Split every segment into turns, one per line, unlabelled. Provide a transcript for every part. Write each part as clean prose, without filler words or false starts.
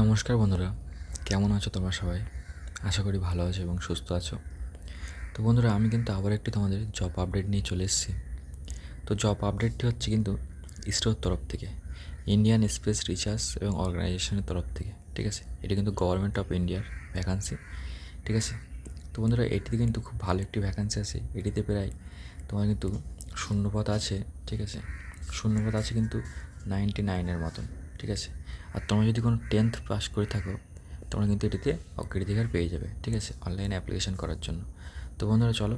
নমস্কার বন্ধুরা, কেমন আছো তোমরা সবাই? আশা করি ভালো আছো এবং সুস্থ আছো। তো বন্ধুরা, আমি কিন্তু আবার একটি তোমাদের জব আপডেট নিয়ে চলে এসেছি। তো জব আপডেটটি হচ্ছে কিন্তু ইসরোর তরফ থেকে, ইন্ডিয়ান স্পেস রিসার্চ এবং অর্গানাইজেশনের তরফ থেকে। ঠিক আছে, এটি কিন্তু গভর্নমেন্ট অফ ইন্ডিয়ার ভ্যাকান্সি। ঠিক আছে, তো বন্ধুরা, এটিতে কিন্তু খুব ভালো একটি ভ্যাকান্সি আছে। এটিতে প্রায় তোমার কিন্তু শূন্যপদ আছে। ঠিক আছে, শূন্যপদ আছে কিন্তু 99-এর মতন। ঠিক আছে, আর তোমরা যদি কোনো 10th পাস করে থাকো, তোমরা কিন্তু এটিতে অগ্রাধিকার পেয়ে যাবে। ঠিক আছে, অনলাইনে অ্যাপ্লিকেশন করার জন্য। তো বন্ধুরা, চলো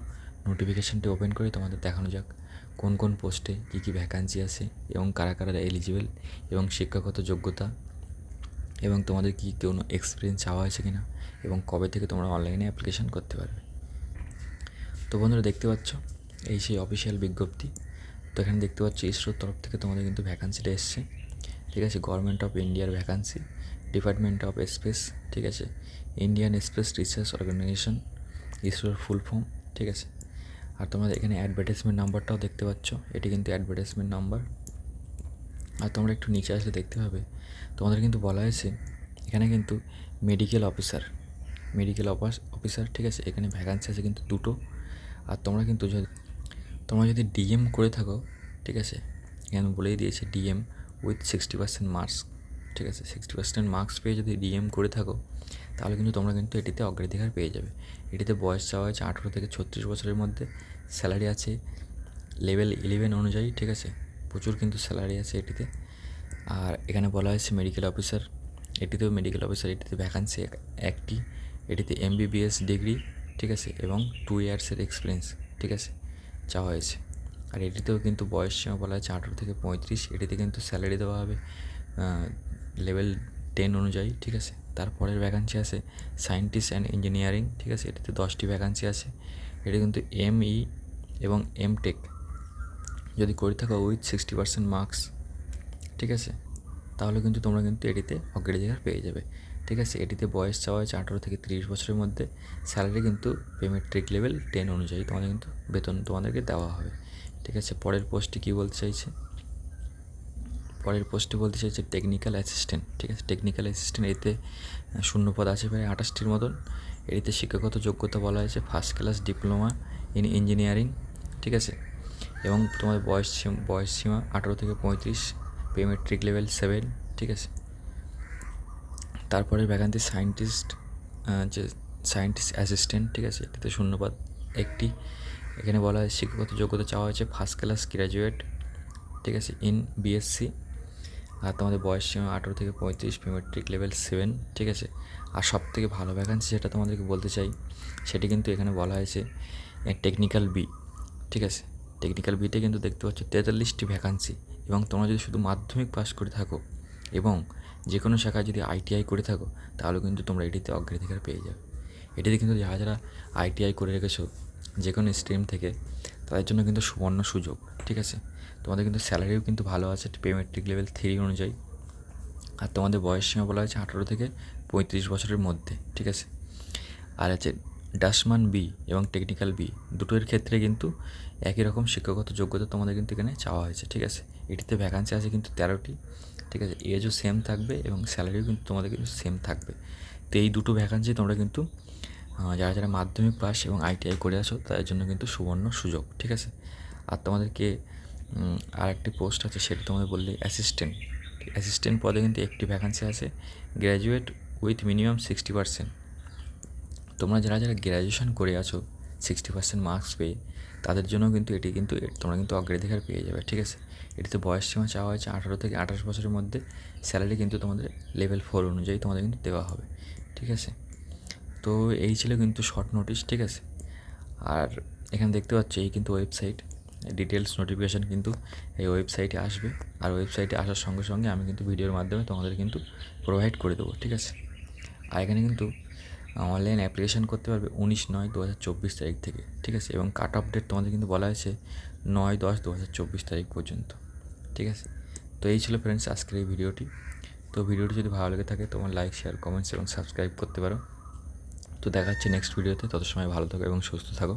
নোটিফিকেশানটি ওপেন করে তোমাদের দেখানো যাক কোন কোন পোস্টে কী কী ভ্যাকান্সি আছে এবং কারা কারা এলিজিবল, এবং শিক্ষাগত যোগ্যতা, এবং তোমাদের কি কোনো এক্সপিরিয়েন্স চাওয়া হয়েছে কিনা, এবং কবে থেকে তোমরা অনলাইনে অ্যাপ্লিকেশন করতে পারবে। তো বন্ধুরা, দেখতে পাচ্ছ এই সেই অফিসিয়াল বিজ্ঞপ্তি। তো এখানে দেখতে পাচ্ছ ইসরোর তরফ থেকে তোমাদের কিন্তু ভ্যাকান্সিটা এসছে। ঠিক আছে, গভর্নমেন্ট অফ ইন্ডিয়ার ভ্যাকান্সি, ডিপার্টমেন্ট অফ স্পেস। ঠিক আছে, ইন্ডিয়ান স্পেস রিসার্চ অর্গানাইজেশন, ইসরোর ফুল ফর্ম। ঠিক আছে, আর তোমরা এখানে অ্যাডভার্টাইজমেন্ট নাম্বারটাও দেখতে পাচ্ছ, এটি কিন্তু অ্যাডভার্টাইজমেন্ট নাম্বার। আর তোমরা একটু নিচে আসলে দেখতে পাবে তোমাদের কিন্তু বলা হয়েছে এখানে কিন্তু মেডিকেল অফিসার, অফিসার। ঠিক আছে, এখানে ভ্যাকান্সি আছে কিন্তু দুটো। আর তোমরা যদি ডিএম করে থাকো, ঠিক আছে, এখানে বলেই দিয়েছে ডিএম উইথ 60% মার্কস। ঠিক আছে, 60% মার্কস পেয়ে যদি ডিএম করে থাকো, তাহলে কিন্তু তোমরা কিন্তু এটিতে অগ্রাধিকার পেয়ে যাবে। এটিতে বয়স চাওয়া হয়েছে 18 থেকে 36 বছরের মধ্যে। স্যালারি আছে লেভেল 11 অনুযায়ী। ঠিক আছে, প্রচুর কিন্তু স্যালারি আছে এটিতে। আর এখানে বলা হয়েছে মেডিকেল অফিসার, এটিতেও মেডিকেল অফিসার, এটিতে ভ্যাকান্সি একটি। এটিতে এমবিবিএস ডিগ্রি, ঠিক আছে, এবং 2 ইয়ার্সের এক্সপিরিয়েন্স, ঠিক আছে, চাওয়া হয়েছে। আর এটিতেও কিন্তু বয়স সীমা বলা হয়েছে 18 থেকে 35। এটিতে কিন্তু স্যালারি দেওয়া হবে লেভেল 10 অনুযায়ী। ঠিক আছে, তারপরের ভ্যাকান্সি আছে সায়েন্টিস্ট অ্যান্ড ইঞ্জিনিয়ারিং। ঠিক আছে, এটিতে 10টি ভ্যাকান্সি আছে। এটি কিন্তু এমই এবং এমটেক যদি করে থাকো উইথ 60% মার্কস, ঠিক আছে, তাহলে কিন্তু তোমরা কিন্তু এটিতে অগ্রাধিকার পেয়ে যাবে। ঠিক আছে, এটিতে বয়স চাওয়া হয়েছে 18 থেকে 30 বছরের মধ্যে। স্যালারি কিন্তু পেমেট্রিক লেভেল 10 অনুযায়ী তোমাদের কিন্তু বেতন তোমাদেরকে দেওয়া হবে। ঠিক আছে, পরের পোস্টটি কী বলতে চাইছে, পরের পোস্টে বলতে চাইছে টেকনিক্যাল অ্যাসিস্ট্যান্ট। ঠিক আছে, টেকনিক্যাল অ্যাসিস্ট্যান্ট, এতে শূন্যপদ আছে প্রায় 28টির মতন। এটিতে শিক্ষাগত যোগ্যতা বলা হয়েছে first class diploma in engineering. ঠিক আছে, এবং তোমাদের বয়স সীমা 18 থেকে 35, পেমেট্রিক লেভেল 7। ঠিক আছে, তারপরে ভ্যাকান্সি সায়েন্টিস্ট অ্যাসিস্ট্যান্ট। ঠিক আছে, এটিতে শূন্যপদ একটি। এখানে বলা হয় শিক্ষাগত যোগ্যতা চাওয়া হয়েছে ফার্স্ট ক্লাস গ্র্যাজুয়েট, ঠিক আছে, ইন বিএসসি। আর তোমাদের বয়স সীমা 18 থেকে 35, পেমেট্রিক লেভেল 7। ঠিক আছে, আর সব থেকে ভালো ভ্যাকান্সি যেটা তোমাদেরকে বলতে চাই, সেটি কিন্তু এখানে বলা হয়েছে টেকনিক্যাল বি। ঠিক আছে, টেকনিক্যাল বিতে কিন্তু দেখতে পাচ্ছ 43টি ভ্যাকান্সি। এবং তোমরা যদি শুধু মাধ্যমিক পাস করে থাকো এবং যে কোনো শাখায় যদি আইটিআই করে থাকো, তাহলে কিন্তু তোমরা এটিতে অগ্রাধিকার পেয়ে যাবে। এটিতে কিন্তু যারা যারা আইটিআই করে রেখেছো যে কোনো স্ট্রিম থেকে, তাদের জন্য কিন্তু সুবর্ণ সুযোগ। ঠিক আছে, তোমাদের কিন্তু স্যালারিও কিন্তু ভালো আছে পেমেট্রিক লেভেল 3 অনুযায়ী। আর তোমাদের বয়স সীমা বলা হয়েছে 18 থেকে 35 বছরের মধ্যে। ঠিক আছে, আর আছে ডাসমান বি এবং টেকনিক্যাল বি, দুটোর ক্ষেত্রে কিন্তু একই রকম শিক্ষাগত যোগ্যতা তোমাদের কিন্তু এখানে চাওয়া হয়েছে। ঠিক আছে, এটিতে ভ্যাকান্সি আছে কিন্তু 13টি। ঠিক আছে, এজও সেম থাকবে এবং স্যালারিও কিন্তু তোমাদের কিন্তু সেম থাকবে। তো এই দুটো ভ্যাকান্সি তোমরা কিন্তু যারা যারা মাধ্যমিক পাস এবং আইটিআই করে আসো তাদের জন্য কিন্তু সুবর্ণ সুযোগ। ঠিক আছে, আর তোমাদেরকে আর একটি পোস্ট আছে, সেটা তোমাদের বললে অ্যাসিস্ট্যান্ট পদে কিন্তু একটি ভ্যাকান্সি আছে, গ্র্যাজুয়েট উইথ মিনিমাম 60%। তোমরা যারা যারা গ্র্যাজুয়েশন করে আছো 60% মার্কস পেয়ে, তাদের জন্য কিন্তু এটি কিন্তু তোমরা কিন্তু অগ্রাধিকার পেয়ে যাবে। ঠিক আছে, এটিতে বয়স সীমা চাওয়া হয়েছে 18 থেকে 28 বছরের মধ্যে। স্যালারি কিন্তু তোমাদের লেভেল 4 অনুযায়ী তোমাদের কিন্তু দেওয়া হবে। ঠিক আছে, তো এই ছিল কিন্তু শর্ট নোটিশ। ঠিক আছে, আর এখানে দেখতে পাচ্ছ এই কিন্তু ওয়েবসাইট, ডিটেলস নোটিফিকেশান কিন্তু এই ওয়েবসাইটে আসবে। আর ওয়েবসাইটে আসার সঙ্গে সঙ্গে আমি কিন্তু ভিডিওর মাধ্যমে তোমাদের কিন্তু প্রোভাইড করে দেবো। ঠিক আছে, আর এখানে কিন্তু অনলাইন অ্যাপ্লিকেশান করতে পারবে 19/9/2024 তারিখ থেকে। ঠিক আছে, এবং কাট অফ ডেট তোমাদের কিন্তু বলা হয়েছে 9/10/2024 তারিখ পর্যন্ত। ঠিক আছে, তো এই ছিল ফ্রেন্ডস আজকের এই ভিডিওটি। তো ভিডিওটি যদি ভালো লেগে থাকে তোমার লাইক, শেয়ার, কমেন্টস এবং সাবস্ক্রাইব করতে পারো। তো দেখা হচ্ছে নেক্সট ভিডিওতে, তত সময় ভালো থাকো এবং সুস্থ থাকো।